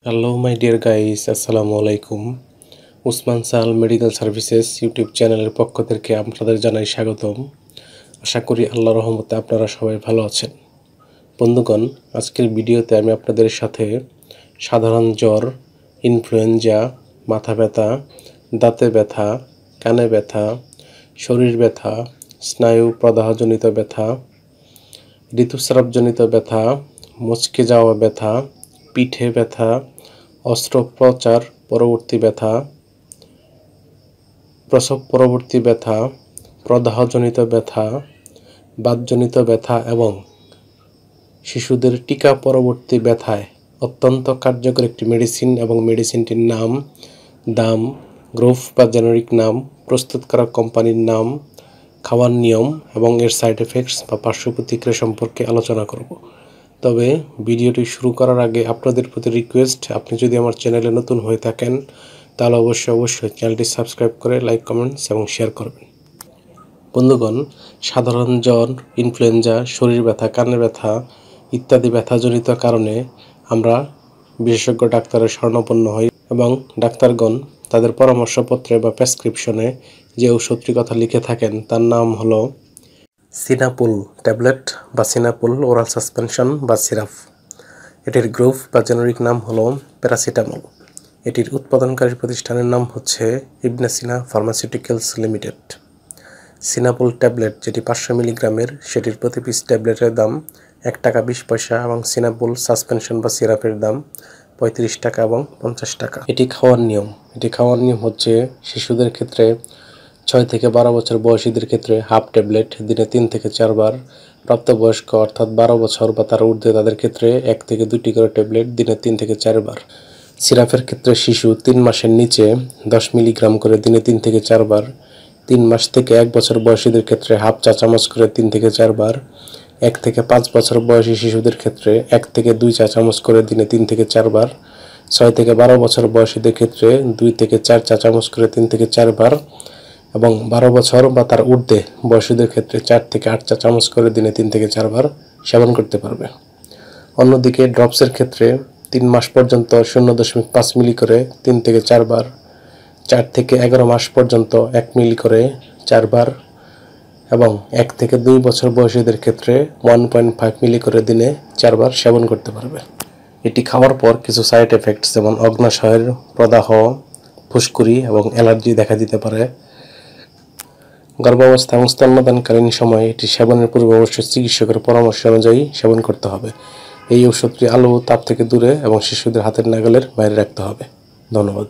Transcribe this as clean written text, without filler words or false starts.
Hello my dear guys, আসসালামু আলাইকুম। উসমান সাল মেডিকেল সার্ভিসেস ইউটিউব চ্যানেলের পক্ষ থেকে আপনাদের জানাই স্বাগতম। আশা করি আল্লাহর রহমতে আপনারা সবাই ভালো আছেন। বন্ধুগণ, আজকের ভিডিওতে আমি আপনাদের সাথে সাধারণ জ্বর, ইনফ্লুয়েঞ্জা, মাথা ব্যথা, দাঁতে ব্যথা, কানে ব্যথা, শরীর ব্যথা, স্নায়ু প্রদাহজনিত ব্যথা, ঋতুস্রাবজনিত ব্যথা, মুচকে যাওয়া ব্যথা, পিঠে ব্যথা, অস্ত্রোপচার পরবর্তী ব্যথা, প্রসব পরবর্তী ব্যথা, প্রদাহজনিত ব্যথা, বাতজনিত ব্যথা এবং শিশুদের টিকা পরবর্তী ব্যথায় অত্যন্ত কার্যকর একটি মেডিসিন এবং মেডিসিনটির নাম, দাম, গ্রুপ বা জেনারিক নাম, প্রস্তুতকারক কোম্পানির নাম, খাওয়ার নিয়ম এবং এর সাইড এফেক্টস বা পার্শ্ব প্রতিক্রিয়া সম্পর্কে আলোচনা করব। তবে ভিডিওটি শুরু করার আগে আপনাদের প্রতি রিকোয়েস্ট, আপনি যদি আমার চ্যানেলে নতুন হয়ে থাকেন তাহলে অবশ্যই চ্যানেলটি সাবস্ক্রাইব করে লাইক, কমেন্টস এবং শেয়ার করবেন। বন্ধুগণ, সাধারণ জ্বর, ইনফ্লুয়েঞ্জা, শরীর ব্যথা, কানের ব্যথা ইত্যাদি ব্যথাজনিত কারণে আমরা বিশেষজ্ঞ ডাক্তারের শরণাপন্ন হই এবং ডাক্তারগণ তাদের পরামর্শপত্রে বা প্রেসক্রিপশনে যে ওষুধটির কথা লিখে থাকেন তার নাম হলো সিনাপুল ট্যাবলেট বা সিনাপুল ওরাল সাসপেনশন বা সিরাপ। এটির গ্রুপ বা জেনারিক নাম হলো প্যারাসিটামল। এটির উৎপাদনকারী প্রতিষ্ঠানের নাম হচ্ছে ইবনে সিনা ফার্মাসিউটিক্যালস লিমিটেড। সিনাপুল ট্যাবলেট যেটি 500 মিলিগ্রামের, সেটির প্রতি পিস ট্যাবলেটের দাম 1 টাকা 20 পয়সা এবং সিনাপুল সাসপেনশন বা সিরাপের দাম 35 টাকা এবং 50 টাকা। এটি খাওয়ার নিয়ম হচ্ছে শিশুদের ক্ষেত্রে 6 থেকে 12 বছর বয়সীদের ক্ষেত্রে হাফ ট্যাবলেট দিনে 3 থেকে 4 বার, প্রাপ্তবয়স্ক অর্থাৎ 12 বছর বা তার ঊর্ধ্বে তাদের ক্ষেত্রে 1 থেকে 2টি করে ট্যাবলেট দিনে 3 থেকে 4 বার। সিরাপের ক্ষেত্রে শিশু 3 মাসের নিচে 10 মিলিগ্রাম করে দিনে 3 থেকে 4 বার, 3 মাস থেকে 1 বছর বয়সীদের ক্ষেত্রে হাফ চা চামচ করে 3 থেকে 4 বার, 1 থেকে 5 বছর বয়সী শিশুদের ক্ষেত্রে 1 থেকে 2 চা চামচ করে দিনে 3 থেকে 4 বার, 6 থেকে 12 বছর বয়সীদের ক্ষেত্রে 2 থেকে 4 চা চামচ করে 3 থেকে 4 বার এবং 12 বছর বা তার ঊর্ধ্বে বয়সীদের ক্ষেত্রে 4 থেকে 8 চা চামচ করে দিনে 3 থেকে 4 বার সেবন করতে পারবে। অন্যদিকে ড্রপসের ক্ষেত্রে 3 মাস পর্যন্ত 0.5 মিলি করে 3 থেকে 4 বার, 4 থেকে 11 মাস পর্যন্ত 1 মিলি করে 4 বার এবং 1 থেকে 2 বছর বয়সীদের ক্ষেত্রে 1.5 মিলি করে দিনে 4 বার সেবন করতে পারবে। এটি খাওয়ার পর কিছু সাইড এফেক্টস যেমন অগ্নাশয়ের প্রদাহ, ফুসকুড়ি এবং অ্যালার্জি দেখা দিতে পারে। গর্ভাবস্থা এবং স্তন্যদানকালীন সময়ে এটি সেবনের পূর্বে অবশ্যই চিকিৎসকের পরামর্শ অনুযায়ী সেবন করতে হবে। এই ওষুধটি আলো ও তাপ থেকে দূরে এবং শিশুদের হাতের নাগালের বাইরে রাখতে হবে। ধন্যবাদ।